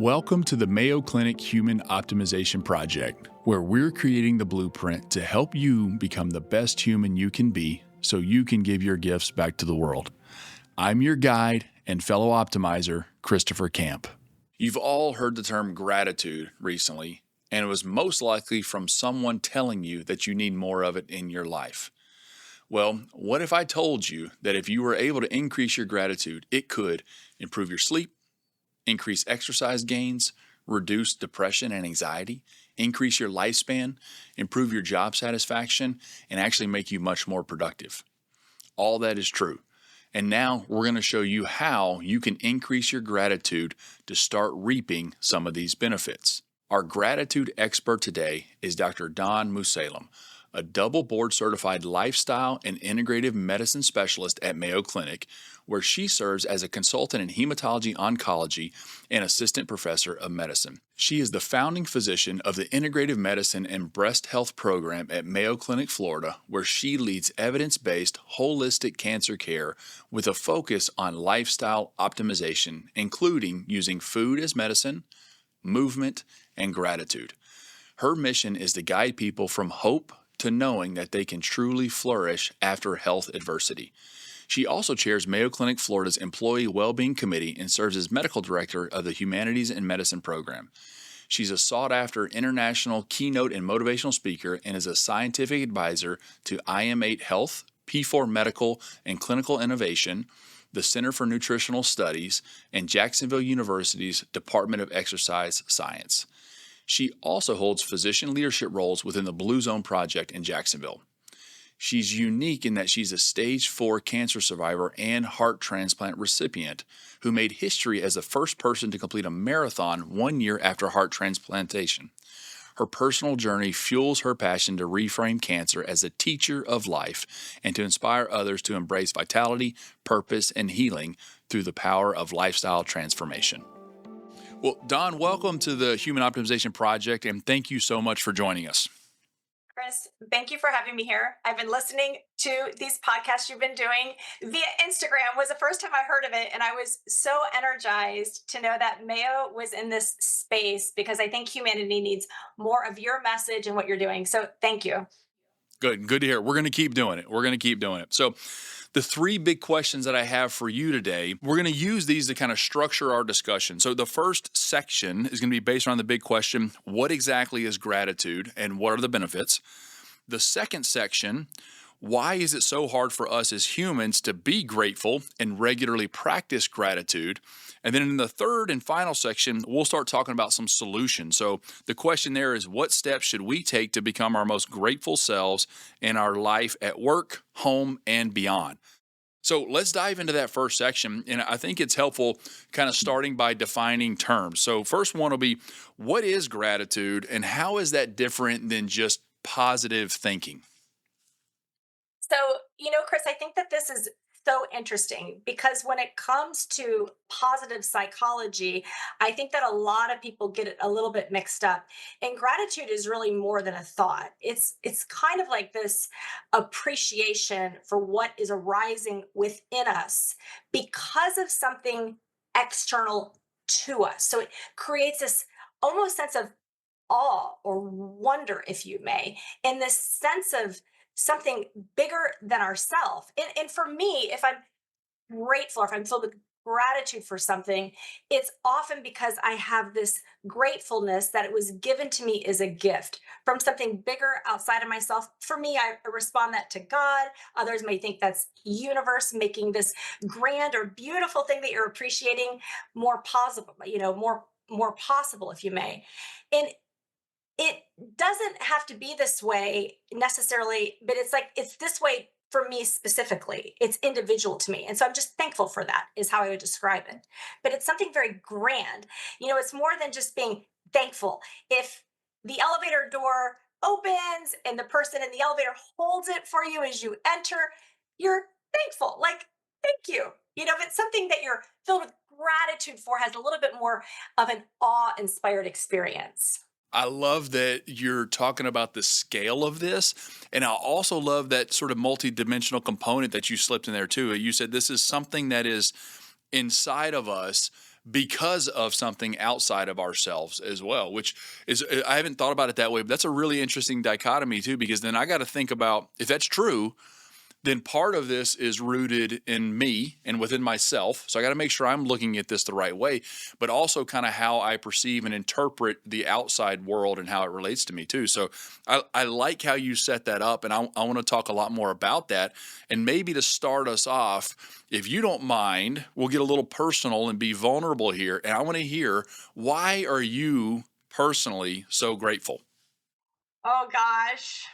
Welcome to the Mayo Clinic Human Optimization Project, where we're creating the blueprint to help you become the best human you can be so you can give your gifts back to the world. I'm your guide and fellow optimizer, Christopher Camp. You've all heard the term gratitude recently, and it was most likely from someone telling you that you need more of it in your life. Well, what if I told you that if you were able to increase your gratitude, it could improve your sleep, increase exercise gains, reduce depression and anxiety, increase your lifespan, improve your job satisfaction, and actually make you much more productive? All that is true. And now we're going to show you how you can increase your gratitude to start reaping some of these benefits. Our gratitude expert today is Dr. Dawn Mussallem, a double board certified lifestyle and integrative medicine specialist at Mayo Clinic, where she serves as a consultant in hematology oncology and assistant professor of medicine. She is the founding physician of the Integrative Medicine and Breast Health Program at Mayo Clinic, Florida, where she leads evidence-based holistic cancer care with a focus on lifestyle optimization, including using food as medicine, movement, and gratitude. Her mission is to guide people from hope to knowing that they can truly flourish after health adversity. She also chairs Mayo Clinic Florida's Employee Wellbeing Committee and serves as medical director of the Humanities in Medicine program. She's a sought-after international keynote and motivational speaker and is a scientific advisor to IM8 Health, P4 Medical and Clinical Innovation, the Center for Nutritional Studies, and Jacksonville University's Department of Exercise Science. She also holds physician leadership roles within the Blue Zone Project in Jacksonville. She's unique in that she's a stage 4 cancer survivor and heart transplant recipient who made history as the first person to complete a marathon 1 year after heart transplantation. Her personal journey fuels her passion to reframe cancer as a teacher of life and to inspire others to embrace vitality, purpose, and healing through the power of lifestyle transformation. Well, Dawn, welcome to the Human Optimization Project, and thank you so much for joining us. Chris, thank you for having me here. I've been listening to these podcasts you've been doing via Instagram. Was the first time I heard of it, and I was so energized to know that Mayo was in this space because I think humanity needs more of your message and what you're doing. So thank you. Good to hear. We're going to keep doing it. So the three big questions that I have for you today, we're going to use these to kind of structure our discussion. So the first section is going to be based on the big question, what exactly is gratitude and what are the benefits? The second section, why is it so hard for us as humans to be grateful and regularly practice gratitude? And then in the third and final section, we'll start talking about some solutions. So the question there is, what steps should we take to become our most grateful selves in our life at work, home, and beyond? So let's dive into that first section. And I think it's helpful kind of starting by defining terms. So first one will be, what is gratitude and how is that different than just positive thinking? So, Chris, I think that this is so interesting because when it comes to positive psychology, I think that a lot of people get it a little bit mixed up. And gratitude is really more than a thought. It's kind of like this appreciation for what is arising within us because of something external to us. So it creates this almost sense of awe or wonder, if you may, in this sense of something bigger than ourselves. And for me, if I'm grateful or if I'm filled with gratitude for something, it's often because I have this gratefulness that it was given to me as a gift from something bigger outside of myself. For me, I respond that to God. Others may think that's universe making this grand or beautiful thing that you're appreciating more possible, more possible, if you may. And it doesn't have to be this way necessarily, but it's like it's this way for me specifically. It's individual to me. And so I'm just thankful for that, is how I would describe it. But it's something very grand. It's more than just being thankful. If the elevator door opens and the person in the elevator holds it for you as you enter, you're thankful. Like, thank you. If it's something that you're filled with gratitude for, has a little bit more of an awe inspired experience. I love that you're talking about the scale of this. And I also love that sort of multidimensional component that you slipped in there too. You said this is something that is inside of us, because of something outside of ourselves as well, which is, I haven't thought about it that way, but that's a really interesting dichotomy too, because then I got to think about if that's true, then part of this is rooted in me and within myself. So I got to make sure I'm looking at this the right way, but also kind of how I perceive and interpret the outside world and how it relates to me too. So I like how you set that up. And I want to talk a lot more about that. And maybe to start us off, if you don't mind, we'll get a little personal and be vulnerable here. And I want to hear, why are you personally so grateful? Oh gosh.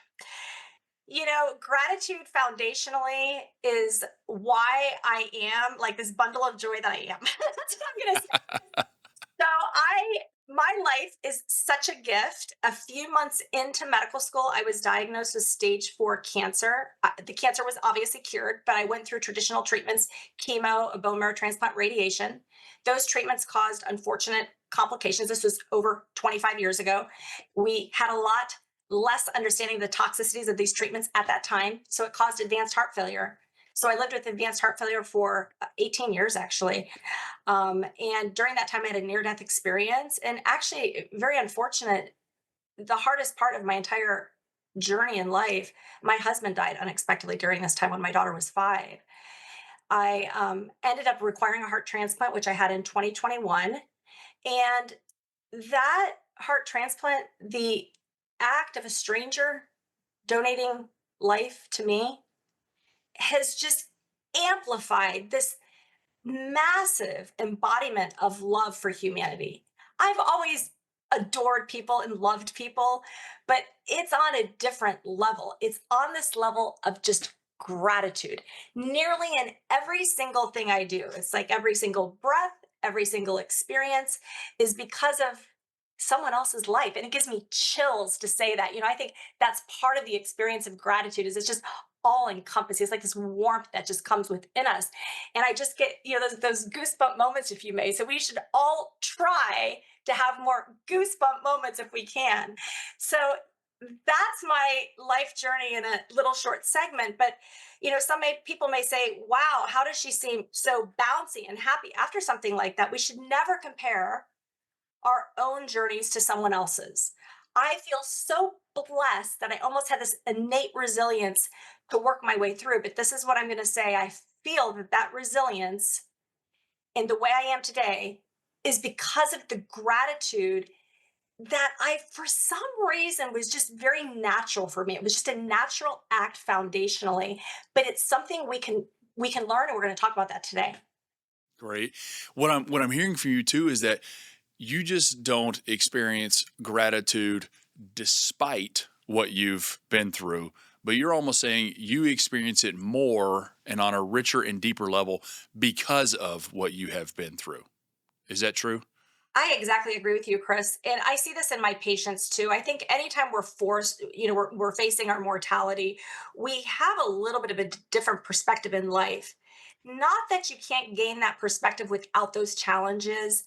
Gratitude foundationally is why I am like this bundle of joy that I am. That's what I'm gonna say. So my life is such a gift. A few months into medical school, I was diagnosed with stage 4 cancer. The cancer was obviously cured, but I went through traditional treatments, chemo, a bone marrow transplant, radiation. Those treatments caused unfortunate complications. This was over 25 years ago. We had a lot less understanding of the toxicities of these treatments at that time. So it caused advanced heart failure. So I lived with advanced heart failure for 18 years, actually. And during that time, I had a near death experience. And actually, very unfortunate, the hardest part of my entire journey in life, my husband died unexpectedly during this time when my daughter was 5. I ended up requiring a heart transplant, which I had in 2021. And that heart transplant, the act of a stranger donating life to me, has just amplified this massive embodiment of love for humanity. I've always adored people and loved people, but it's on a different level. It's on this level of just gratitude. Nearly in every single thing I do, it's like every single breath, every single experience is because of someone else's life. And it gives me chills to say that. I think that's part of the experience of gratitude is it's just all encompassing. It's like this warmth that just comes within us. And I just get, those goosebump moments, if you may. So we should all try to have more goosebump moments if we can. So that's my life journey in a little short segment. But people may say, wow, how does she seem so bouncy and happy after something like that? We should never compare our own journeys to someone else's. I feel so blessed that I almost had this innate resilience to work my way through. But this is what I'm going to say. I feel that resilience and the way I am today is because of the gratitude that for some reason, was just very natural for me. It was just a natural act foundationally, but it's something we can learn, and we're going to talk about that today. Great. What I'm hearing from you too is that you just don't experience gratitude despite what you've been through, but you're almost saying you experience it more and on a richer and deeper level because of what you have been through. Is that true? I exactly agree with you, Chris. And I see this in my patients too. I think anytime we're forced, we're facing our mortality, we have a little bit of a different perspective in life. Not that you can't gain that perspective without those challenges,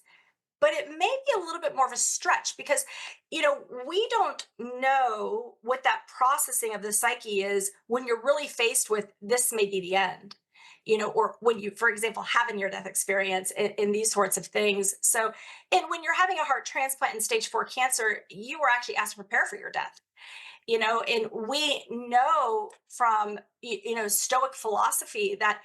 but it may be a little bit more of a stretch because we don't know what that processing of the psyche is when you're really faced with this may be the end, or when you, for example, have a near death experience in these sorts of things. So, and when you're having a heart transplant in stage 4 cancer, you were actually asked to prepare for your death. And we know from stoic philosophy that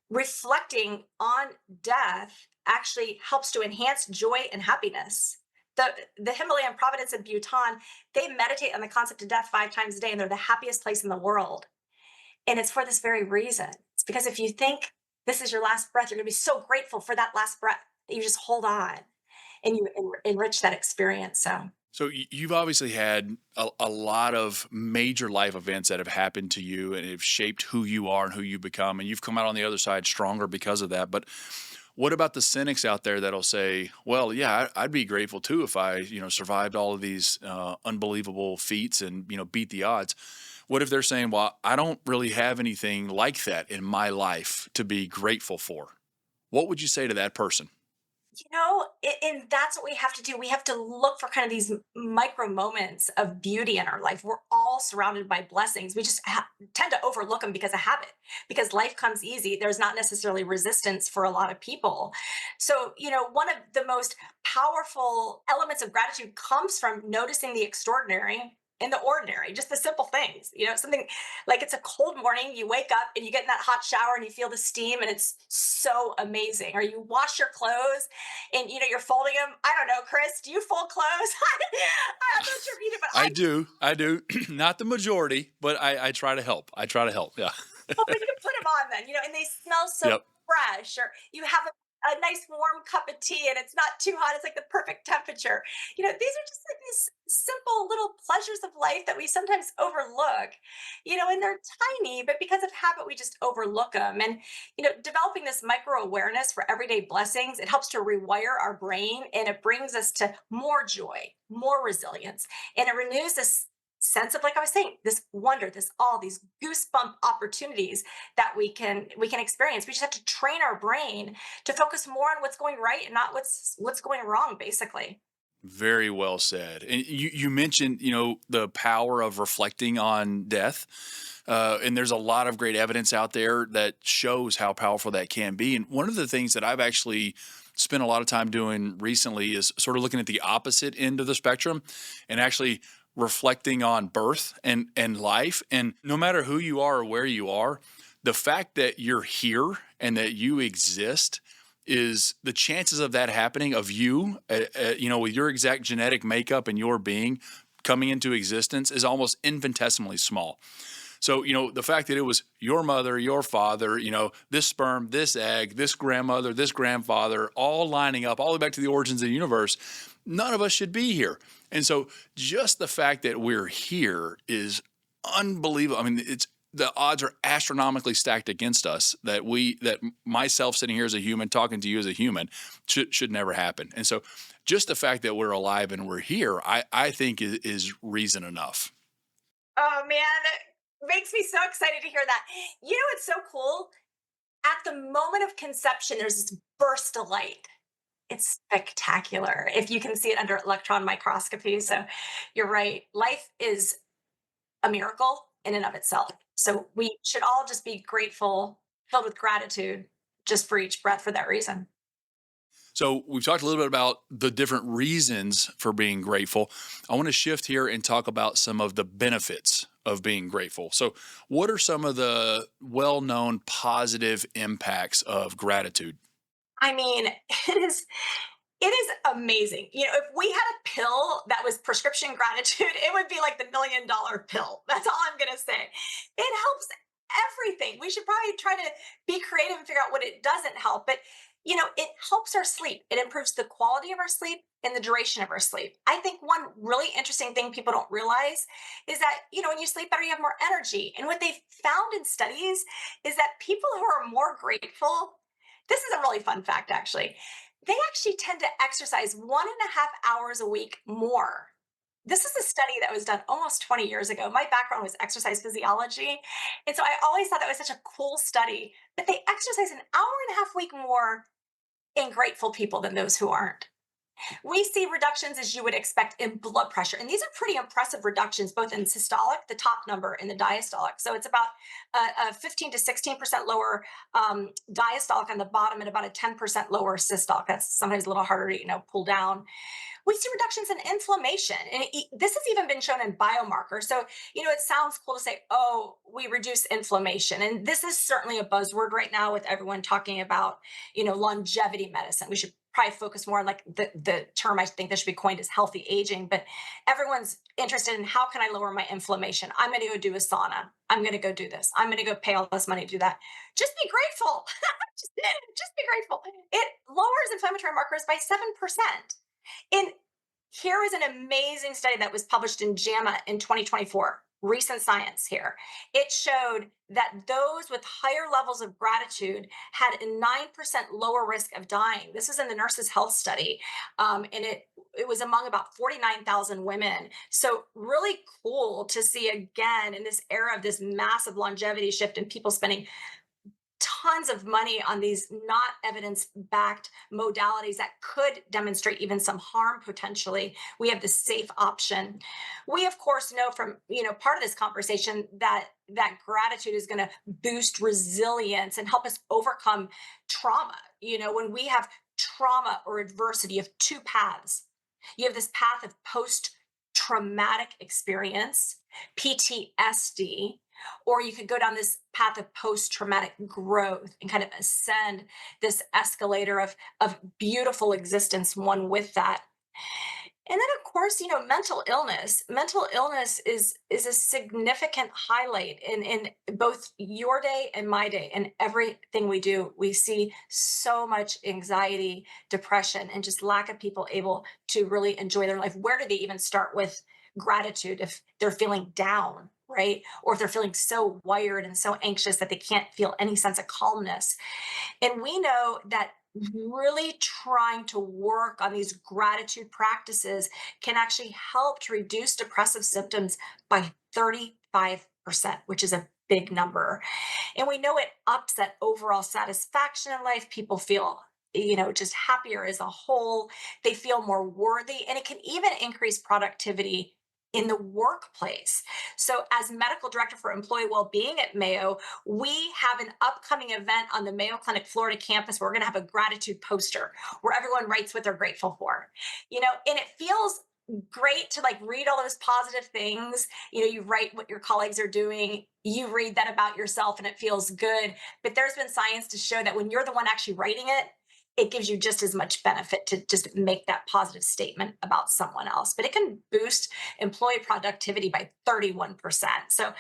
reflecting on death actually helps to enhance joy and happiness. The Himalayan province of Bhutan, they meditate on the concept of death 5 times a day, and they're the happiest place in the world. And it's for this very reason. It's because if you think this is your last breath, you're going to be so grateful for that last breath that you just hold on and you enrich that experience. So So you've obviously had a lot of major life events that have happened to you and have shaped who you are and who you become, and you've come out on the other side stronger because of that. But what about the cynics out there that'll say, "Well, yeah, I'd be grateful too if I, survived all of these unbelievable feats and beat the odds." What if they're saying, "Well, I don't really have anything like that in my life to be grateful for"? What would you say to that person? And that's what we have to do. We have to look for kind of these micro moments of beauty in our life. We're all surrounded by blessings. We just tend to overlook them because of habit, because life comes easy. There's not necessarily resistance for a lot of people. So, one of the most powerful elements of gratitude comes from noticing the extraordinary in the ordinary, just the simple things. Something like it's a cold morning, you wake up and you get in that hot shower and you feel the steam, and it's so amazing. Or you wash your clothes and you're folding them. I don't know, Chris, do you fold clothes? I'm not sure if you do, but I do. I do. Not the majority, but I try to help. I try to help. Yeah. but you can put them on then, and they smell so Yep. fresh. Or you have a nice warm cup of tea and it's not too hot. It's like the perfect temperature. These are just like these simple little pleasures of life that we sometimes overlook, and they're tiny, but because of habit, we just overlook them. And, developing this micro awareness for everyday blessings, it helps to rewire our brain and it brings us to more joy, more resilience, and it renews this sense of, like I was saying, this wonder, this all these goosebump opportunities that we can experience. We just have to train our brain to focus more on what's going right and not what's going wrong, basically. Very well said. And you mentioned, the power of reflecting on death. And there's a lot of great evidence out there that shows how powerful that can be. And one of the things that I've actually spent a lot of time doing recently is sort of looking at the opposite end of the spectrum and actually reflecting on birth and life. And no matter who you are or where you are, the fact that you're here and that you exist is the chances of that happening, of you, with your exact genetic makeup and your being coming into existence, is almost infinitesimally small. So, the fact that it was your mother, your father, this sperm, this egg, this grandmother, this grandfather, all lining up all the way back to the origins of the universe, none of us should be here. And so just the fact that we're here is unbelievable. I mean, the odds are astronomically stacked against us that myself sitting here as a human, talking to you as a human, should never happen. And so just the fact that we're alive and we're here, I think is reason enough. Oh man, it makes me so excited to hear that. It's so cool. At the moment of conception, there's this burst of light. It's spectacular if you can see it under electron microscopy. So you're right. Life is a miracle in and of itself. So we should all just be grateful, filled with gratitude just for each breath for that reason. So we've talked a little bit about the different reasons for being grateful. I want to shift here and talk about some of the benefits of being grateful. So what are some of the well-known positive impacts of gratitude? I mean, it is amazing. If we had a pill that was prescription gratitude, it would be like the $1 million pill. That's all I'm going to say. It helps everything. We should probably try to be creative and figure out what it doesn't help. But, it helps our sleep. It improves the quality of our sleep and the duration of our sleep. I think one really interesting thing people don't realize is that, when you sleep better, you have more energy. And what they've found in studies is that people who are more grateful, this is a really fun fact, actually. They actually tend to exercise 1.5 hours a week more. This is a study that was done almost 20 years ago. My background was exercise physiology. And so I always thought that was such a cool study. But they exercise an hour and a half week more in grateful people than those who aren't. We see reductions, as you would expect, in blood pressure. And these are pretty impressive reductions, both in systolic, the top number, and the diastolic. So it's about a 15 to 16% lower diastolic on the bottom and about a 10% lower systolic. That's sometimes a little harder to, pull down. We see reductions in inflammation. And this has even been shown in biomarkers. So, it sounds cool to say, oh, we reduce inflammation. And this is certainly a buzzword right now with everyone talking about, longevity medicine. We should probably focus more on like the term I think that should be coined as healthy aging, but everyone's interested in how can I lower my inflammation? I'm going to go do a sauna. I'm going to go do this. I'm going to go pay all this money to do that. Just be grateful. just be grateful. It lowers inflammatory markers by 7%. And here is an amazing study that was published in JAMA in 2024. Recent science here. It showed that those with higher levels of gratitude had a 9% lower risk of dying. This is in the Nurses Health Study. And it was among about 49,000 women. So, really cool to see again in this era of this massive longevity shift and people spending tons of money on these not evidence backed modalities that could demonstrate even some harm potentially. We have the safe option. We of course know from, part of this conversation that gratitude is going to boost resilience and help us overcome trauma. When we have trauma or adversity, you have two paths. You have this path of post traumatic experience, PTSD, or you could go down this path of post traumatic growth and kind of ascend this escalator of beautiful existence, one with that. And then of course, mental illness is a significant highlight in both your day and my day, and everything we do. We see so much anxiety, depression, and just lack of people able to really enjoy their life. Where do they even start with gratitude if they're feeling down, right? Or if they're feeling so wired and so anxious that they can't feel any sense of calmness. And we know that really trying to work on these gratitude practices can actually help to reduce depressive symptoms by 35%, which is a big number. And we know it ups that overall satisfaction in life. People feel, just happier as a whole. They feel more worthy, and it can even increase productivity in the workplace. So, as medical director for employee well-being at Mayo, we have an upcoming event on the Mayo Clinic Florida campus where we're going to have a gratitude poster where everyone writes what they're grateful for. And it feels great to like read all those positive things. You write what your colleagues are doing, you read that about yourself, and it feels good. But there's been science to show that when you're the one actually writing it, it gives you just as much benefit to just make that positive statement about someone else. But it can boost employee productivity by 31%. So,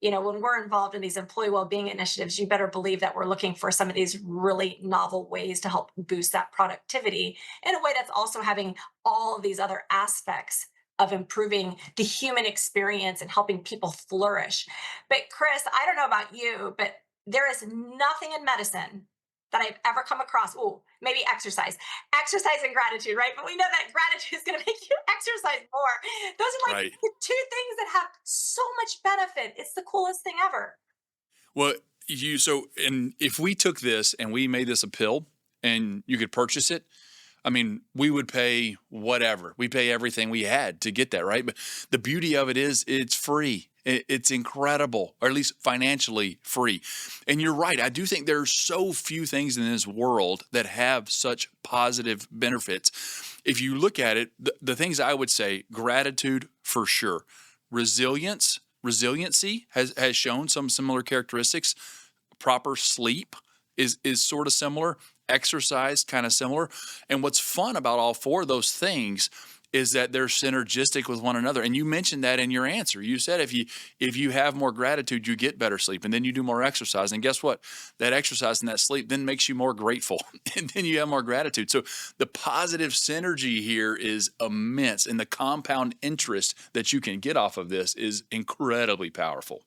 when we're involved in these employee well-being initiatives, you better believe that we're looking for some of these really novel ways to help boost that productivity in a way that's also having all of these other aspects of improving the human experience and helping people flourish. But Chris, I don't know about you, but there is nothing in medicine that I've ever come across. Oh, maybe exercise and gratitude, right? But we know that gratitude is going to make you exercise more. Those are like Right. the two things that have so much benefit. It's the coolest thing ever. Well, and if we took this and we made this a pill and you could purchase it, I mean, we would pay whatever. We pay everything we had to get that, right? But the beauty of it is it's free. It's incredible, or at least financially free. And you're right. I do think there are so few things in this world that have such positive benefits. If you look at it, the things I would say, gratitude for sure. Resiliency has shown some similar characteristics. Proper sleep is sort of similar. Exercise kind of similar. And what's fun about all four of those things is that they're synergistic with one another. And you mentioned that in your answer. You said if you have more gratitude, you get better sleep, and then you do more exercise. And guess what? That exercise and that sleep then makes you more grateful, and then you have more gratitude. So the positive synergy here is immense, and the compound interest that you can get off of this is incredibly powerful.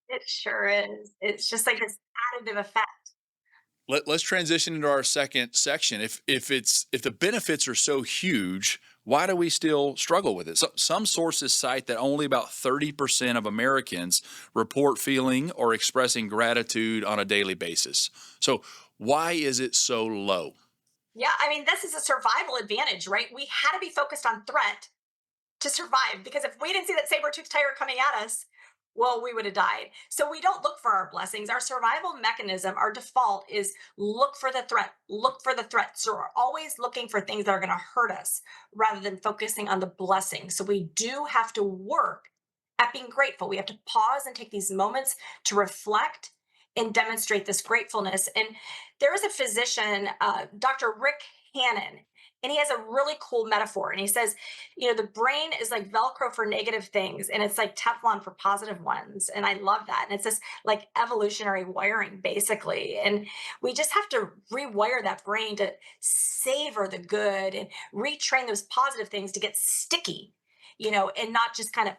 It sure is. It's just like this additive effect. Let's transition into our second section. If the benefits are so huge, why do we still struggle with it? So, some sources cite that only about 30% of Americans report feeling or expressing gratitude on a daily basis. So why is it so low? Yeah, I mean, this is a survival advantage, right? We had to be focused on threat to survive, because if we didn't see that saber-toothed tiger coming at us, well, we would have died. So we don't look for our blessings. Our survival mechanism, our default is look for the threat, look for the threat. So we're always looking for things that are going to hurt us rather than focusing on the blessing. So we do have to work at being grateful. We have to pause and take these moments to reflect and demonstrate this gratefulness. And there is a physician, Dr. Rick Hannon, and he has a really cool metaphor. And he says, the brain is like Velcro for negative things, and it's like Teflon for positive ones. And I love that. And it's this like evolutionary wiring, basically. And we just have to rewire that brain to savor the good and retrain those positive things to get sticky, and not just kind of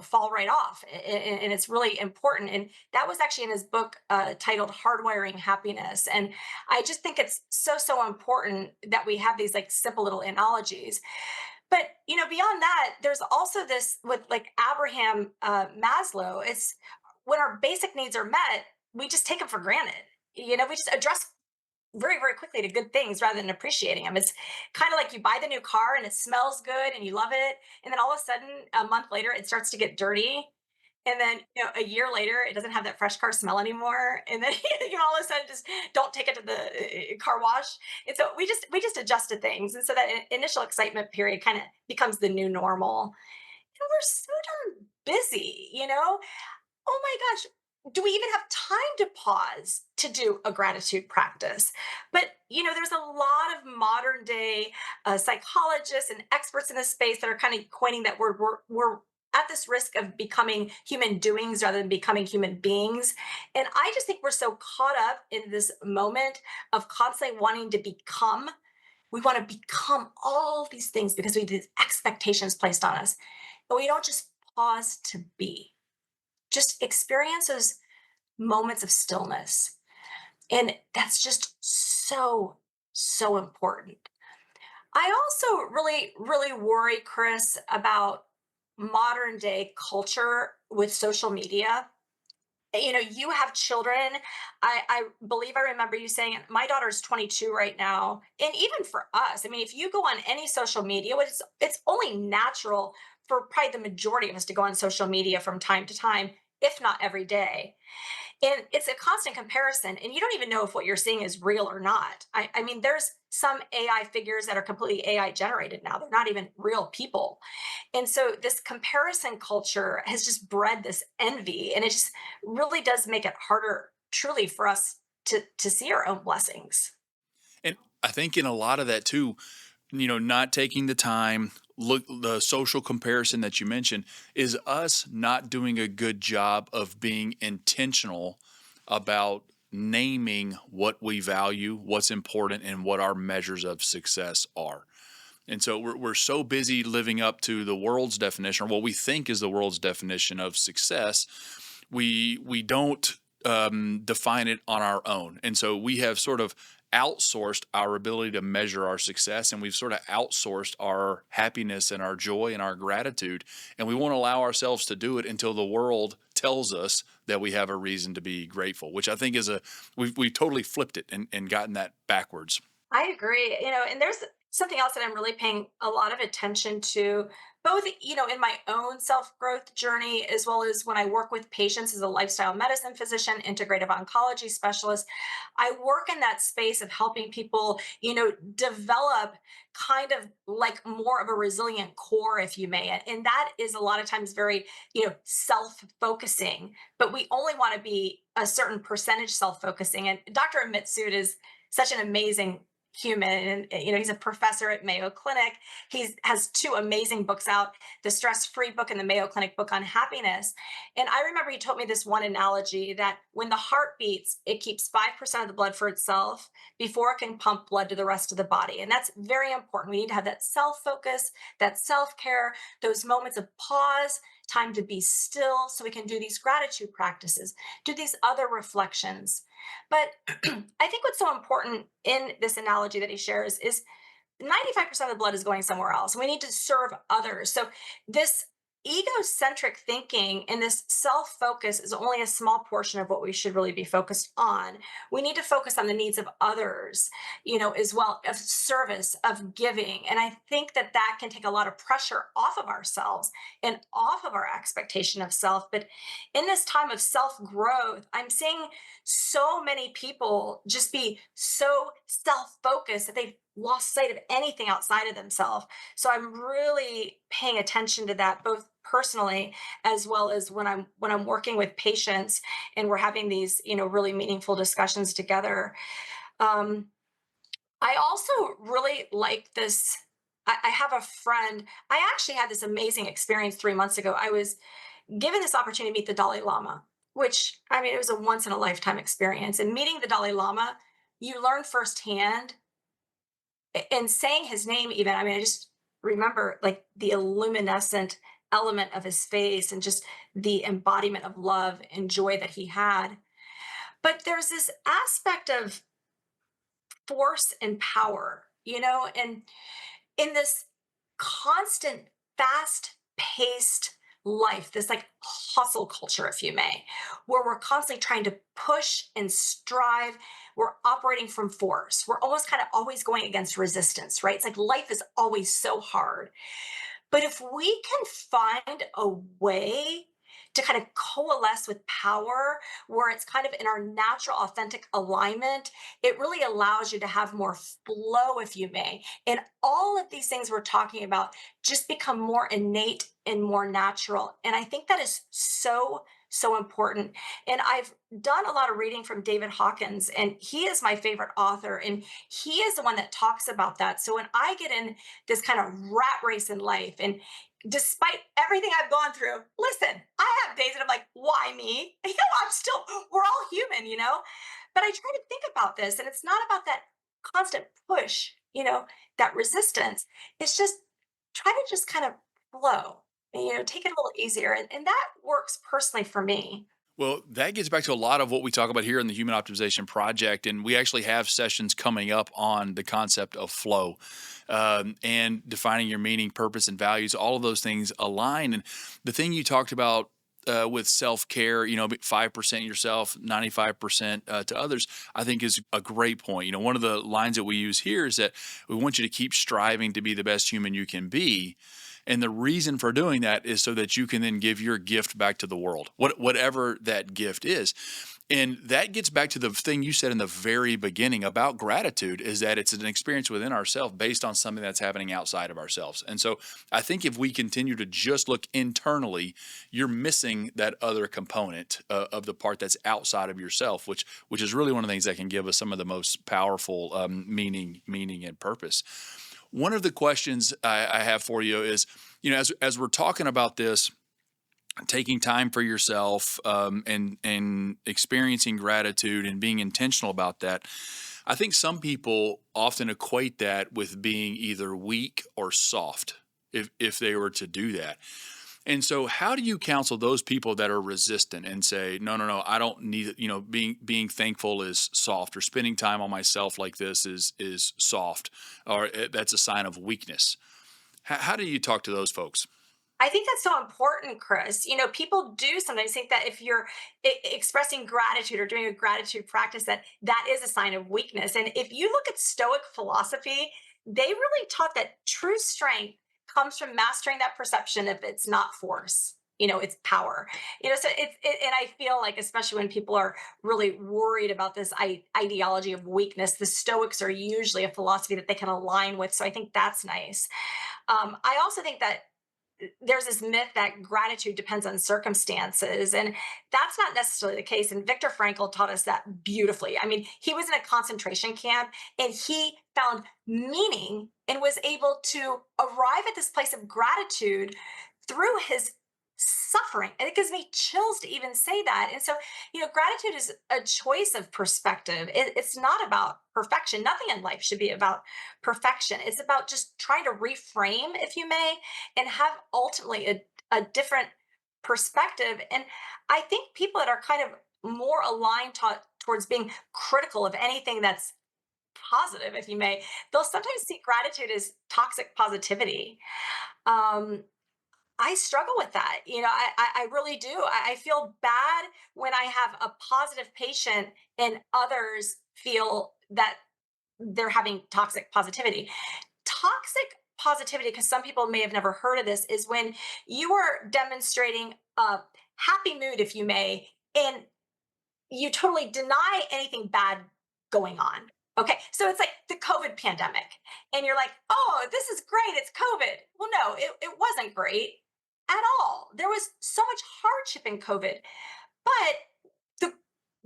fall right off. And it's really important. And that was actually in his book titled Hardwiring Happiness. And I just think it's so important that we have these like simple little analogies. But beyond that, there's also this with like Abraham Maslow. It's when our basic needs are met, we just take them for granted. We just address very, very quickly to good things rather than appreciating them. It's kind of like you buy the new car and it smells good and you love it. And then all of a sudden, a month later, it starts to get dirty. And then, a year later, it doesn't have that fresh car smell anymore. And then, all of a sudden, just don't take it to the car wash. And so we just adjust to things. And so that initial excitement period kind of becomes the new normal. And we're so darn busy. Oh my gosh, do we even have time to pause to do a gratitude practice? But there's a lot of modern day psychologists and experts in this space that are kind of coining that word. We're at this risk of becoming human doings rather than becoming human beings. And I just think we're so caught up in this moment of constantly wanting to become. We want to become all these things because we have these expectations placed on us. But we don't just pause to be, just experience those moments of stillness. And that's just so, so important. I also really, really worry, Chris, about modern day culture with social media. You have children. I believe I remember you saying my daughter's 22 right now. And even for us, I mean, if you go on any social media, it's only natural for probably the majority of us to go on social media from time to time, if not every day. And it's a constant comparison, and you don't even know if what you're seeing is real or not. I mean, there's some AI figures that are completely AI generated now. They're not even real people. And so this comparison culture has just bred this envy, and it just really does make it harder truly for us to see our own blessings. And I think in a lot of that too, not taking the time, look, the social comparison that you mentioned is us not doing a good job of being intentional about naming what we value, what's important, and what our measures of success are. And so we're so busy living up to the world's definition, or what we think is the world's definition of success, we don't define it on our own. And so we have sort of outsourced our ability to measure our success, and we've sort of outsourced our happiness and our joy and our gratitude, and we won't allow ourselves to do it until the world tells us that we have a reason to be grateful, which I think is we've totally flipped it and gotten that backwards. I agree. And there's something else that I'm really paying a lot of attention to, both, in my own self growth journey, as well as when I work with patients as a lifestyle medicine physician, integrative oncology specialist. I work in that space of helping people, develop kind of like more of a resilient core, if you may. And that is a lot of times very, self focusing, but we only want to be a certain percentage self focusing. And Dr. Amit Sood is such an amazing human, and he's a professor at Mayo Clinic. He has two amazing books out, the Stress Free book and the Mayo Clinic book on happiness. And I remember he told me this one analogy that when the heart beats, it keeps 5% of the blood for itself before it can pump blood to the rest of the body. And that's very important. We need to have that self focus, that self care, those moments of pause, time to be still, so we can do these gratitude practices, do these other reflections. But I think what's so important in this analogy that he shares is 95% of the blood is going somewhere else. We need to serve others. So this egocentric thinking and this self-focus is only a small portion of what we should really be focused on. We need to focus on the needs of others, as well, of service, of giving. And I think that that can take a lot of pressure off of ourselves and off of our expectation of self. But in this time of self-growth, I'm seeing so many people just be so self-focused that they've lost sight of anything outside of themselves. So I'm really paying attention to that, both personally as well as when I'm working with patients and we're having these, really meaningful discussions together. um, I also really like this. I have a friend. I actually had this amazing experience 3 months ago. I was given this opportunity to meet the Dalai Lama, which, I mean, it was a once in a lifetime experience. And meeting the Dalai Lama, you learn firsthand, and saying his name, even, I mean, I just remember like the luminescent element of his face and just the embodiment of love and joy that he had. But there's this aspect of force and power, and in this constant, fast paced life, this like hustle culture, if you may, where we're constantly trying to push and strive. We're operating from force. We're almost kind of always going against resistance, right? It's like life is always so hard. But if we can find a way to kind of coalesce with power where it's kind of in our natural, authentic alignment, it really allows you to have more flow, if you may. And all of these things we're talking about just become more innate and more natural. And I think that is so, so important. And I've done a lot of reading from David Hawkins, and he is my favorite author. And he is the one that talks about that. So when I get in this kind of rat race in life. And despite everything I've gone through, listen, I have days that I'm like, why me? I'm still, we're all human, But I try to think about this, and it's not about that constant push, that resistance. It's just try to just kind of flow, and, take it a little easier. And that works personally for me. Well, that gets back to a lot of what we talk about here in the Human Optimization Project. And we actually have sessions coming up on the concept of flow, and defining your meaning, purpose, and values. All of those things align. And the thing you talked about with self care, 5% yourself, 95% to others, I think is a great point. One of the lines that we use here is that we want you to keep striving to be the best human you can be. And the reason for doing that is so that you can then give your gift back to the world, whatever that gift is. And that gets back to the thing you said in the very beginning about gratitude, is that it's an experience within ourselves based on something that's happening outside of ourselves. And so I think if we continue to just look internally, you're missing that other component of the part that's outside of yourself, which is really one of the things that can give us some of the most powerful meaning and purpose. One of the questions I have for you is, as we're talking about this, taking time for yourself, and experiencing gratitude and being intentional about that, I think some people often equate that with being either weak or soft, if they were to do that. And so, how do you counsel those people that are resistant and say, no, no, no, I don't need it. Being thankful is soft, or spending time on myself like this is soft, or that's a sign of weakness. How do you talk to those folks? I think that's so important, Chris. People do sometimes think that if you're expressing gratitude or doing a gratitude practice, that is a sign of weakness. And if you look at Stoic philosophy, they really taught that true strength comes from mastering that perception if it's not force. It's power. So and I feel like, especially when people are really worried about this ideology of weakness, the Stoics are usually a philosophy that they can align with. So I think that's nice. I also think that there's this myth that gratitude depends on circumstances, and that's not necessarily the case. And Viktor Frankl taught us that beautifully. I mean, he was in a concentration camp, and he found meaning and was able to arrive at this place of gratitude through his suffering. And it gives me chills to even say that. And so, gratitude is a choice of perspective. It's not about perfection. Nothing in life should be about perfection. It's about just trying to reframe, if you may, and have ultimately a different perspective. And I think people that are kind of more aligned towards being critical of anything that's positive, if you may, they'll sometimes see gratitude as toxic positivity. Um, I struggle with that. I really do. I feel bad when I have a positive patient and others feel that they're having toxic positivity. Toxic positivity, because some people may have never heard of this, is when you are demonstrating a happy mood, if you may, and you totally deny anything bad going on. Okay, so it's like the COVID pandemic, and you're like, oh, this is great, it's COVID. Well, no, it wasn't great at all. There was so much hardship in COVID. But the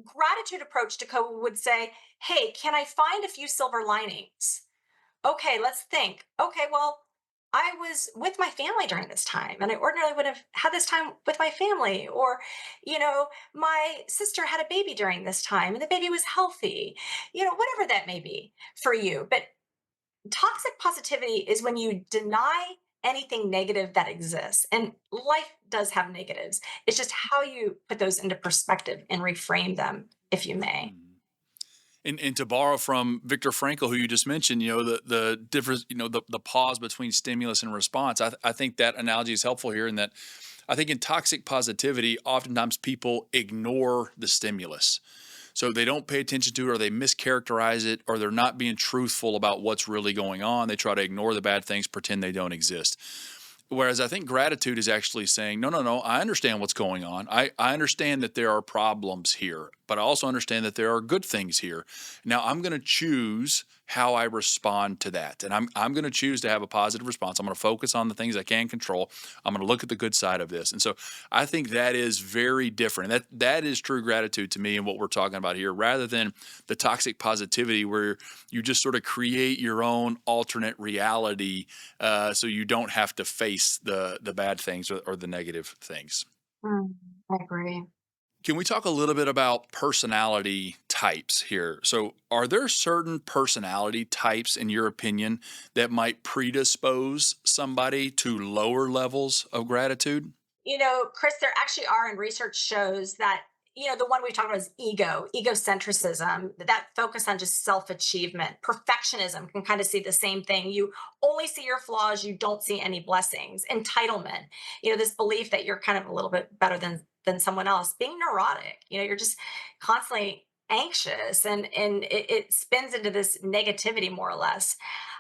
gratitude approach to COVID would say, hey, can I find a few silver linings? Okay, let's think. Okay, well, I was with my family during this time, and I ordinarily would have had this time with my family. Or, my sister had a baby during this time, and the baby was healthy, whatever that may be for you. But toxic positivity is when you deny anything negative that exists. And life does have negatives. It's just how you put those into perspective and reframe them, if you may. Mhm. And to borrow from Viktor Frankl, who you just mentioned, the difference, the pause between stimulus and response. I think that analogy is helpful here, in that I think in toxic positivity, oftentimes people ignore the stimulus. So they don't pay attention to it, or they mischaracterize it, or they're not being truthful about what's really going on. They try to ignore the bad things, pretend they don't exist. Whereas I think gratitude is actually saying, no, no, no, I understand what's going on. I understand that there are problems here, but I also understand that there are good things here. Now I'm going to choose how I respond to that. And I'm going to choose to have a positive response. I'm going to focus on the things I can control. I'm going to look at the good side of this. And so I think that is very different. That is true gratitude to me and what we're talking about here, rather than the toxic positivity where you just sort of create your own alternate reality, so you don't have to face the bad things, or the negative things. Mm, I agree. Can we talk a little bit about personality types here? So, are there certain personality types, in your opinion, that might predispose somebody to lower levels of gratitude? Chris, there actually are, and research shows that, the one we talked about is egocentricism, that focus on just self achievement. Perfectionism can kind of see the same thing. You only see your flaws, you don't see any blessings. Entitlement, this belief that you're kind of a little bit better than someone else. Being neurotic, you're just constantly anxious, and it spins into this negativity more or less.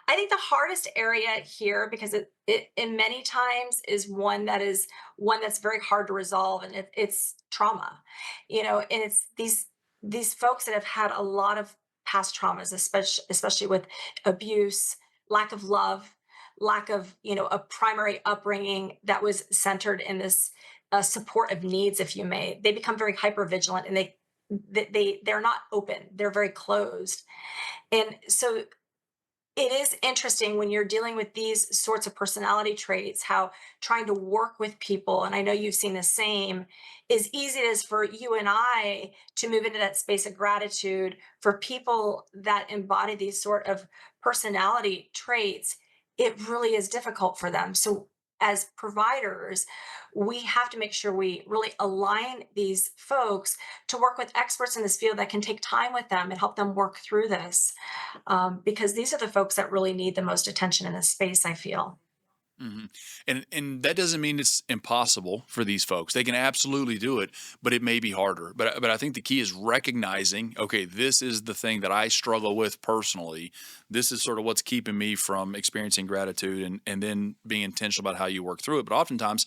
I think the hardest area here, because it in many times is one that's very hard to resolve, and it's trauma, and it's these folks that have had a lot of past traumas, especially with abuse, lack of love, lack of a primary upbringing that was centered in this support of needs, if you may. They become very hyper vigilant, and they're not open, they're very closed. And so it is interesting when you're dealing with these sorts of personality traits, how trying to work with people, and I know you've seen the same, as easy as for you and I to move into that space of gratitude, for people that embody these sort of personality traits, it really is difficult for them. So, as providers, we have to make sure we really align these folks to work with experts in this field that can take time with them and help them work through this, because these are the folks that really need the most attention in this space, I feel. And that doesn't mean it's impossible for these folks. They can absolutely do it, but it may be harder. But I think the key is recognizing, okay, this is the thing that I struggle with personally. This is sort of what's keeping me from experiencing gratitude, and then being intentional about how you work through it. But oftentimes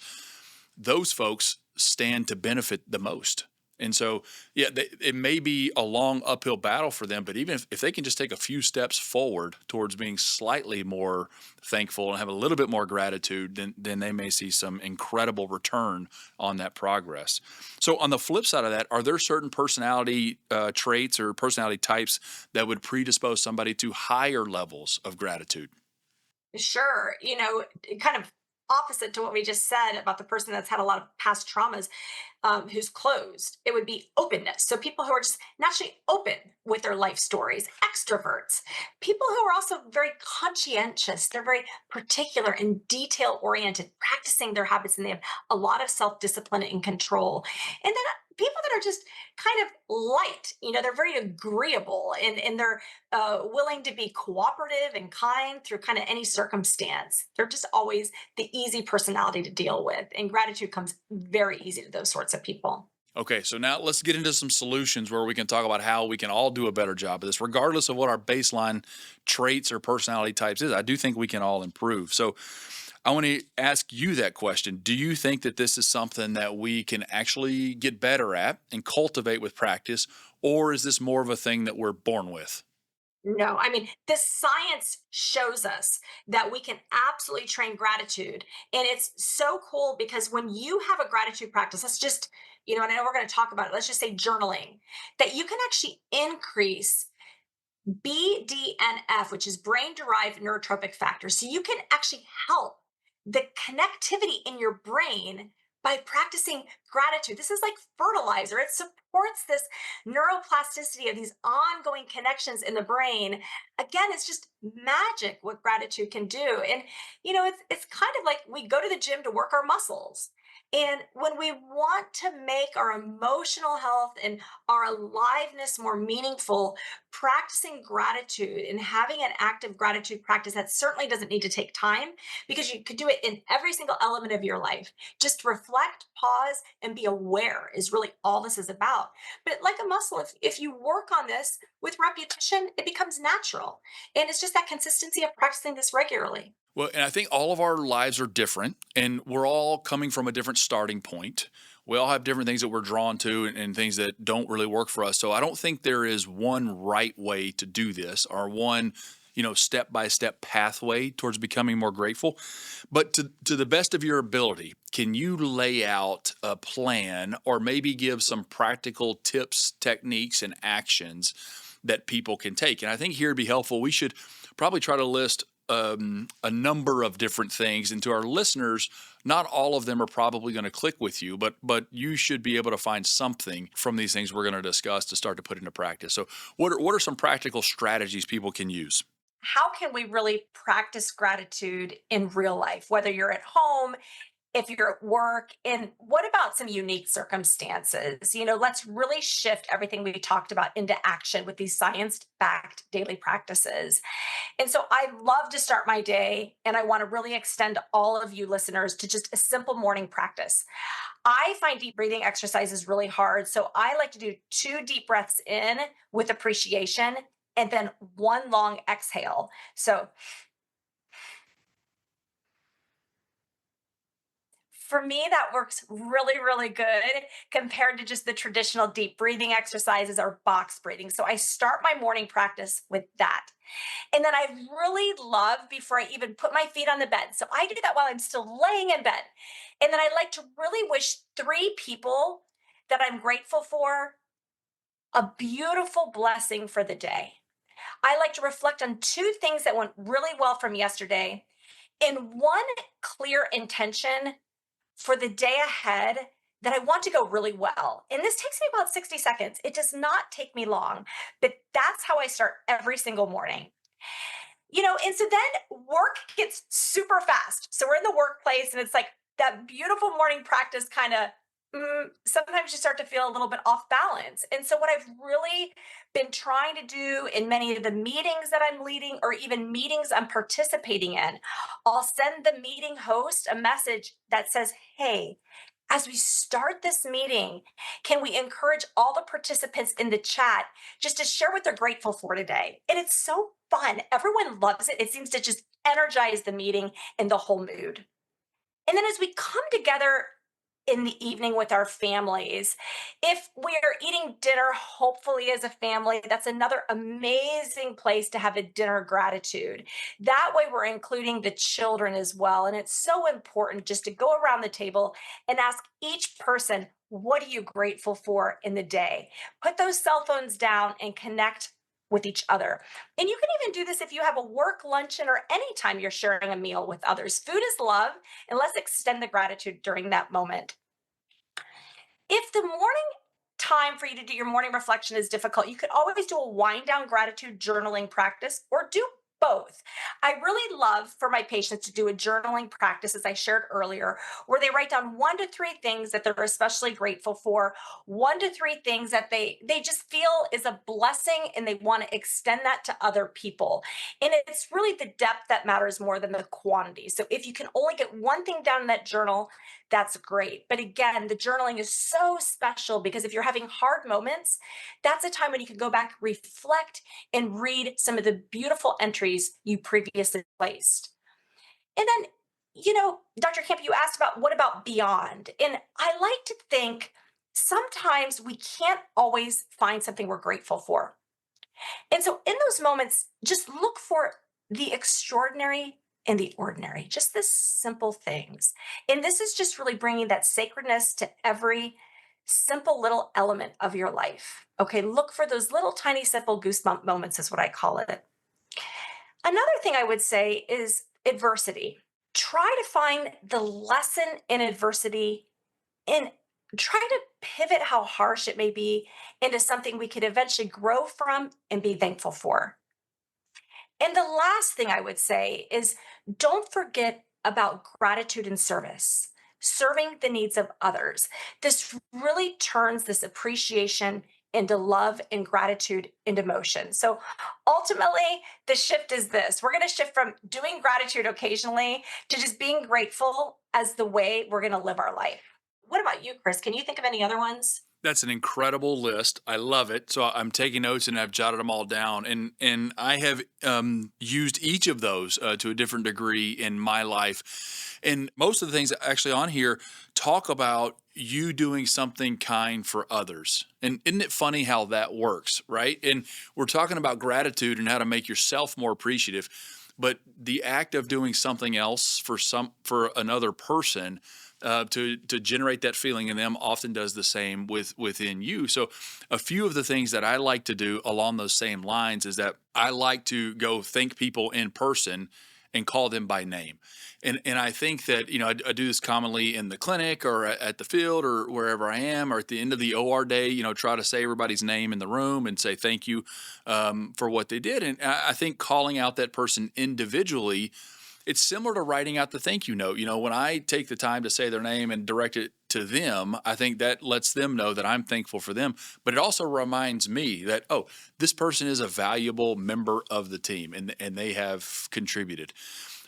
those folks stand to benefit the most. And so, yeah, it may be a long uphill battle for them, but even if they can just take a few steps forward towards being slightly more thankful and have a little bit more gratitude, then they may see some incredible return on that progress. So, on the flip side of that, are there certain personality traits or personality types that would predispose somebody to higher levels of gratitude? Sure, kind of opposite to what we just said about the person that's had a lot of past traumas, who's closed. It would be openness. So people who are just naturally open with their life stories, extroverts, people who are also very conscientious. They're very particular and detail oriented, practicing their habits, and they have a lot of self discipline and control. And then people that are just kind of light, they're very agreeable, and they're willing to be cooperative and kind through kind of any circumstance. They're just always the easy personality to deal with. And gratitude comes very easy to those sorts of people. Okay, so now let's get into some solutions where we can talk about how we can all do a better job of this, regardless of what our baseline traits or personality types is. I do think we can all improve. So I want to ask you that question. Do you think that this is something that we can actually get better at and cultivate with practice, or is this more of a thing that we're born with? No, I mean, the science shows us that we can absolutely train gratitude. And it's so cool because when you have a gratitude practice, let's just, and I know we're going to talk about it, let's just say journaling, that you can actually increase BDNF, which is brain derived neurotropic factors. So you can actually help the connectivity in your brain by practicing gratitude. This is like fertilizer. It supports this neuroplasticity of these ongoing connections in the brain. Again, it's just magic what gratitude can do. And it's kind of like we go to the gym to work our muscles. And when we want to make our emotional health and our aliveness more meaningful, practicing gratitude and having an active gratitude practice that certainly doesn't need to take time because you could do it in every single element of your life. Just reflect, pause, and be aware is really all this is about. But like a muscle, if you work on this with repetition, it becomes natural. And it's just that consistency of practicing this regularly. Well, and I think all of our lives are different, and we're all coming from a different starting point. We all have different things that we're drawn to, and things that don't really work for us. So I don't think there is one right way to do this, or one, step by step pathway towards becoming more grateful. But to the best of your ability, can you lay out a plan, or maybe give some practical tips, techniques, and actions that people can take? And I think here it'd be helpful. We should probably try to list a number of different things, and to our listeners, not all of them are probably going to click with you, but you should be able to find something from these things we're going to discuss to start to put into practice. So what are some practical strategies people can use? How can we really practice gratitude in real life, whether you're at home, if you're at work, and what about some unique circumstances? Let's really shift everything we talked about into action with these science backed daily practices. And so I love to start my day, and I want to really extend all of you listeners to just a simple morning practice. I find deep breathing exercises really hard. So I like to do 2 deep breaths in with appreciation and then one long exhale. So for me, that works really, really good compared to just the traditional deep breathing exercises or box breathing. So I start my morning practice with that. And then I really love before I even put my feet on the bed. So I do that while I'm still laying in bed. And then I like to really wish 3 people that I'm grateful for a beautiful blessing for the day. I like to reflect on 2 things that went really well from yesterday and one clear intention for the day ahead that I want to go really well. And this takes me about 60 seconds. It does not take me long, but that's how I start every single morning. And so then work gets super fast. So we're in the workplace and it's like that beautiful morning practice kind of sometimes you start to feel a little bit off balance. And so, what I've really been trying to do in many of the meetings that I'm leading, or even meetings I'm participating in, I'll send the meeting host a message that says, "Hey, as we start this meeting, can we encourage all the participants in the chat just to share what they're grateful for today?" And it's so fun. Everyone loves it. It seems to just energize the meeting and the whole mood. And then as we come together in the evening with our families, if we are eating dinner, hopefully as a family, that's another amazing place to have a dinner gratitude. That way, we're including the children as well. And it's so important just to go around the table and ask each person, what are you grateful for in the day? Put those cell phones down and connect with each other. And you can even do this if you have a work luncheon or anytime you're sharing a meal with others. Food is love, and let's extend the gratitude during that moment. If the morning time for you to do your morning reflection is difficult, you could always do a wind down gratitude journaling practice or do both. I really love for my patients to do a journaling practice, as I shared earlier, where they write down 1 to 3 things that they're especially grateful for, 1 to 3 things that they just feel is a blessing, and they want to extend that to other people. And it's really the depth that matters more than the quantity. So if you can only get one thing down in that journal, that's great. But again, the journaling is so special because if you're having hard moments, that's a time when you can go back, reflect, and read some of the beautiful entries you previously placed. And then, Dr. Camp, you asked about what about beyond? And I like to think sometimes we can't always find something we're grateful for. And so in those moments, just look for the extraordinary and the ordinary, just the simple things. And this is just really bringing that sacredness to every simple little element of your life. Okay, look for those little tiny simple goosebump moments, is what I call it. Another thing I would say is adversity. Try to find the lesson in adversity and try to pivot how harsh it may be into something we could eventually grow from and be thankful for. And the last thing I would say is don't forget about gratitude and service. serving the needs of others. This really turns this appreciation into love and gratitude into motion. So ultimately, the shift is this: we're going to shift from doing gratitude occasionally to just being grateful as the way we're going to live our life. What about you, Chris? Can you think of any other ones? That's an incredible list. I love it. So I'm taking notes and I've jotted them all down, and I have used each of those to a different degree in my life. And most of the things actually on here talk about you doing something kind for others. And isn't it funny how that works, right? And we're talking about gratitude and how to make yourself more appreciative, but the act of doing something else for another person to generate that feeling in them often does the same within you. So, a few of the things that I like to do along those same lines is that I like to go thank people in person and call them by name. And I think that I do this commonly in the clinic or at the field or wherever I am, or at the end of the OR day. Try to say everybody's name in the room and say thank you for what they did. And I think calling out that person individually, it's similar to writing out the thank you note. When I take the time to say their name and direct it to them, I think that lets them know that I'm thankful for them. But it also reminds me that, oh, this person is a valuable member of the team, and they have contributed.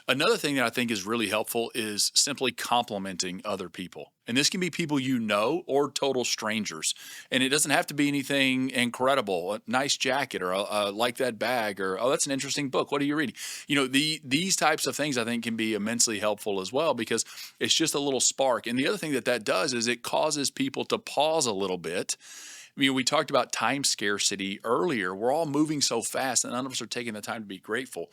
Another thing that I think is really helpful is simply complimenting other people. And this can be people you know or total strangers. And it doesn't have to be anything incredible, a nice jacket or like that bag, or, oh, that's an interesting book. What are you reading? These types of things I think can be immensely helpful as well, because it's just a little spark. And the other thing that does is it causes people to pause a little bit. We talked about time scarcity earlier. We're all moving so fast and none of us are taking the time to be grateful.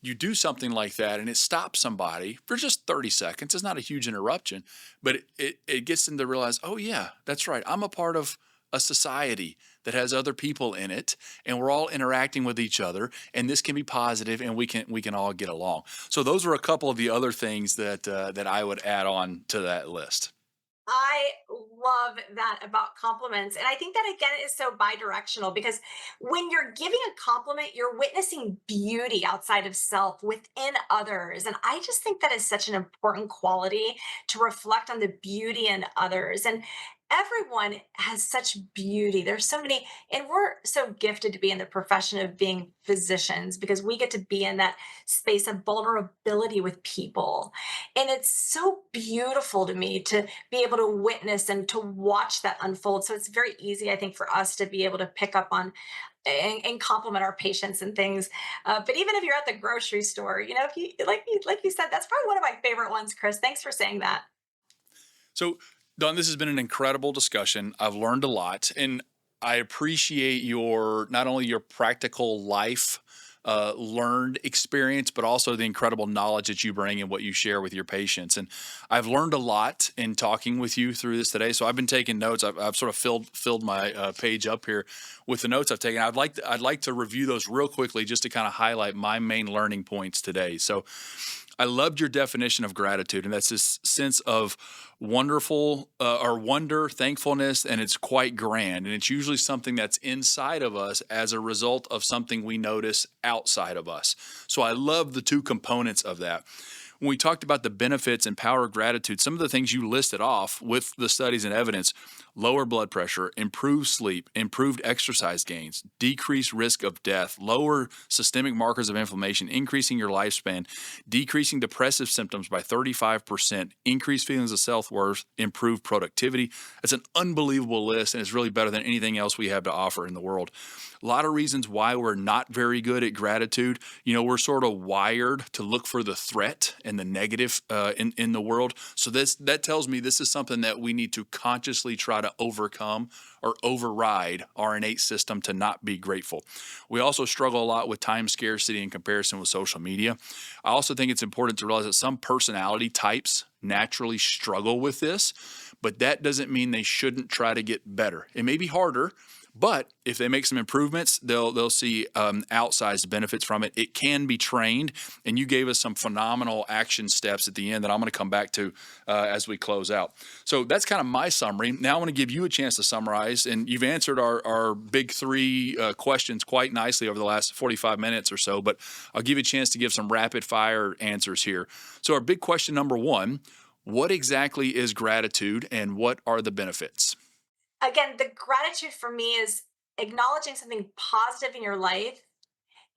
You do something like that and it stops somebody for just 30 seconds. It's not a huge interruption, but it gets them to realize, oh, yeah, that's right. I'm a part of a society that has other people in it, and we're all interacting with each other, and this can be positive, and we can all get along. So those are a couple of the other things that I would add on to that list. I love that about compliments. And I think that again is so bi-directional because when you're giving a compliment, you're witnessing beauty outside of self within others. And I just think that is such an important quality to reflect on the beauty in others. And everyone has such beauty. There's so many, and we're so gifted to be in the profession of being physicians because we get to be in that space of vulnerability with people. And it's so beautiful to me to be able to witness and to watch that unfold. So it's very easy, I think, for us to be able to pick up on and compliment our patients and things. But even if you're at the grocery store, if you like you said, that's probably one of my favorite ones, Chris. Thanks for saying that. So, Don, this has been an incredible discussion. I've learned a lot, and I appreciate your not only your practical life learned experience, but also the incredible knowledge that you bring and what you share with your patients. And I've learned a lot in talking with you through this today. So I've been taking notes. I've sort of filled my page up here with the notes I've taken. I'd like to review those real quickly just to kind of highlight my main learning points today. So I loved your definition of gratitude, and that's this sense of wonderful or wonder, thankfulness, and it's quite grand. And it's usually something that's inside of us as a result of something we notice outside of us. So I love the two components of that. When we talked about the benefits and power of gratitude, some of the things you listed off with the studies and evidence: lower blood pressure, improved sleep, improved exercise gains, decreased risk of death, lower systemic markers of inflammation, increasing your lifespan, decreasing depressive symptoms by 35%, increased feelings of self-worth, improved productivity. It's an unbelievable list, and it's really better than anything else we have to offer in the world. A lot of reasons why we're not very good at gratitude. We're sort of wired to look for the threat and the negative in the world. So that tells me this is something that we need to consciously try to overcome or override our innate system to not be grateful. We also struggle a lot with time scarcity in comparison with social media. I also think it's important to realize that some personality types naturally struggle with this, but that doesn't mean they shouldn't try to get better. It may be harder, but if they make some improvements, they'll see outsized benefits from it. It can be trained, and you gave us some phenomenal action steps at the end that I'm going to come back to as we close out. So that's kind of my summary. Now I want to give you a chance to summarize, and you've answered our big three questions quite nicely over the last 45 minutes or so, but I'll give you a chance to give some rapid fire answers here. So our big question number one: What exactly is gratitude and what are the benefits? Again, the gratitude for me is acknowledging something positive in your life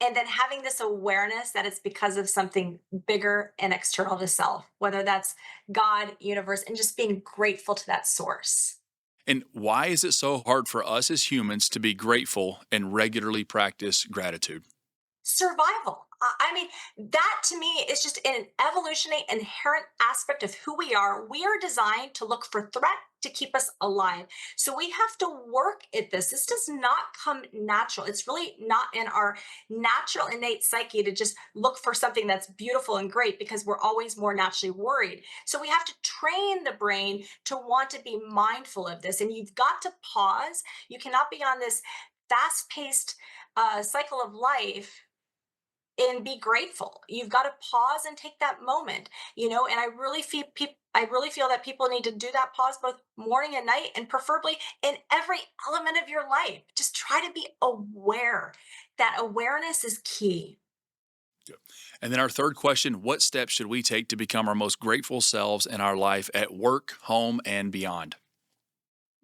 and then having this awareness that it's because of something bigger and external to self, whether that's God, universe, and just being grateful to that source. And why is it so hard for us as humans to be grateful and regularly practice gratitude? Survival. I mean, that to me is just an evolutionary inherent aspect of who we are. We are designed to look for threat to keep us alive. So we have to work at this. This does not come natural. It's really not in our natural innate psyche to just look for something that's beautiful and great because we're always more naturally worried. So we have to train the brain to want to be mindful of this. And you've got to pause. You cannot be on this fast paced cycle of life and be grateful. You've got to pause and take that moment, and I really feel that people need to do that pause both morning and night and preferably in every element of your life. Just try to be aware. That awareness is key. Yep. And then our third question, what steps should we take to become our most grateful selves in our life at work, home, and beyond?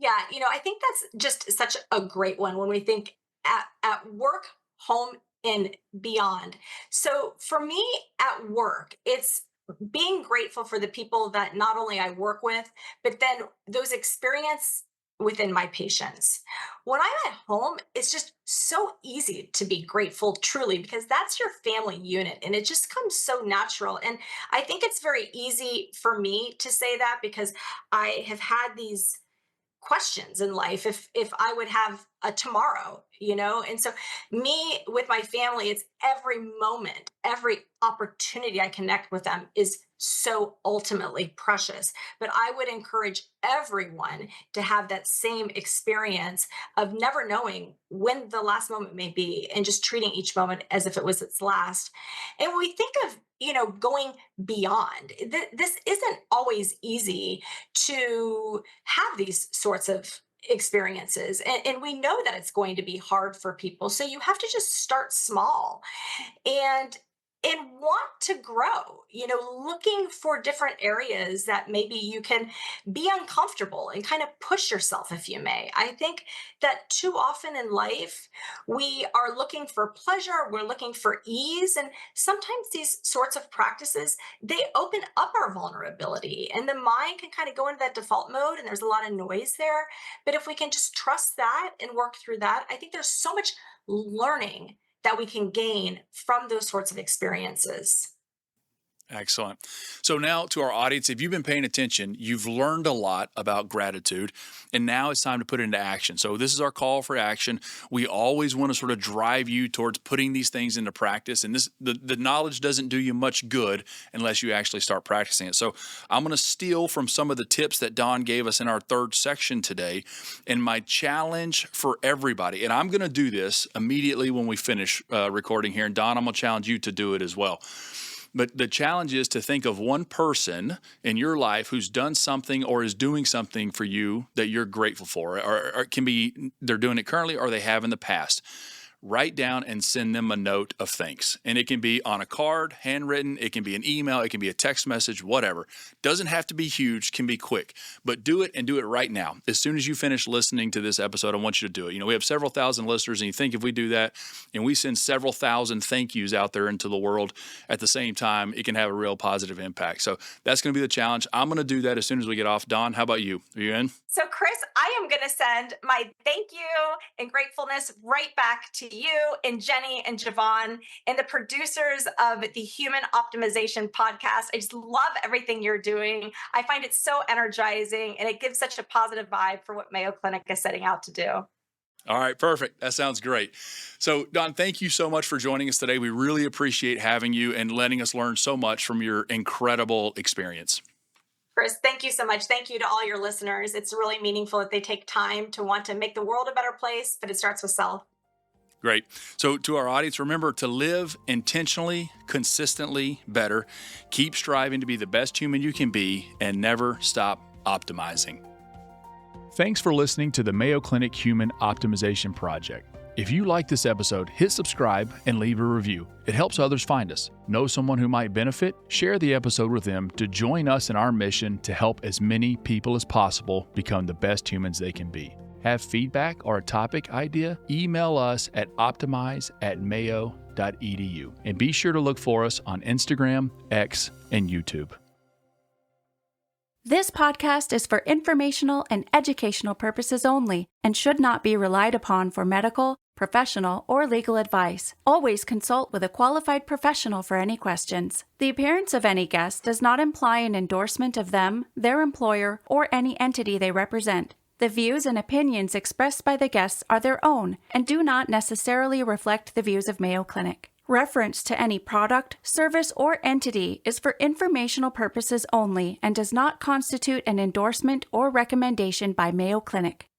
Yeah, I think that's just such a great one when we think at work, home, and beyond. So for me at work, it's being grateful for the people that not only I work with, but then those experience within my patients. When I'm at home, it's just so easy to be grateful truly because that's your family unit and it just comes so natural. And I think it's very easy for me to say that because I have had these questions in life if I would have a tomorrow, and so me with my family, it's every moment, every opportunity I connect with them is so ultimately precious. But I would encourage everyone to have that same experience of never knowing when the last moment may be and just treating each moment as if it was its last. And when we think of going beyond, this isn't always easy to have these sorts of experiences, and we know that it's going to be hard for people, so you have to just start small and want to grow, looking for different areas that maybe you can be uncomfortable and kind of push yourself, if you may. I think that too often in life we are looking for pleasure, we're looking for ease, and sometimes these sorts of practices, they open up our vulnerability and the mind can kind of go into that default mode and there's a lot of noise there. But if we can just trust that and work through that, I think there's so much learning that we can gain from those sorts of experiences. Excellent. So now to our audience, if you've been paying attention, you've learned a lot about gratitude, and now it's time to put it into action. So this is our call for action. We always want to sort of drive you towards putting these things into practice, and the knowledge doesn't do you much good unless you actually start practicing it. So I'm going to steal from some of the tips that Don gave us in our third section today, and my challenge for everybody, and I'm going to do this immediately when we finish recording here, and Don, I'm going to challenge you to do it as well. But the challenge is to think of one person in your life who's done something or is doing something for you that you're grateful for, or it can be they're doing it currently or they have in the past. Write down and send them a note of thanks. And it can be on a card, handwritten, it can be an email, it can be a text message, whatever. Doesn't have to be huge, can be quick. But do it and do it right now. As soon as you finish listening to this episode, I want you to do it. We have several thousand listeners, and you think if we do that and we send several thousand thank yous out there into the world at the same time, it can have a real positive impact. So that's going to be the challenge. I'm going to do that as soon as we get off. Don, how about you? Are you in? So, Chris, I am going to send my thank you and gratefulness right back to you and Jenny and Javon and the producers of the Human Optimization Podcast. I just love everything you're doing. I find it so energizing and it gives such a positive vibe for what Mayo Clinic is setting out to do. All right, perfect. That sounds great. So, Don, thank you so much for joining us today. We really appreciate having you and letting us learn so much from your incredible experience. Chris, thank you so much. Thank you to all your listeners. It's really meaningful that they take time to want to make the world a better place, but it starts with self. Great. So to our audience, remember to live intentionally, consistently better. Keep striving to be the best human you can be and never stop optimizing. Thanks for listening to the Mayo Clinic Human Optimization Project. If you like this episode, hit subscribe and leave a review. It helps others find us. Know someone who might benefit? Share the episode with them to join us in our mission to help as many people as possible become the best humans they can be. Have feedback or a topic idea? Email us at optimize@mayo.edu. And be sure to look for us on Instagram, X, and YouTube. This podcast is for informational and educational purposes only and should not be relied upon for medical, professional, or legal advice. Always consult with a qualified professional for any questions. The appearance of any guest does not imply an endorsement of them, their employer, or any entity they represent. The views and opinions expressed by the guests are their own and do not necessarily reflect the views of Mayo Clinic. Reference to any product, service, or entity is for informational purposes only and does not constitute an endorsement or recommendation by Mayo Clinic.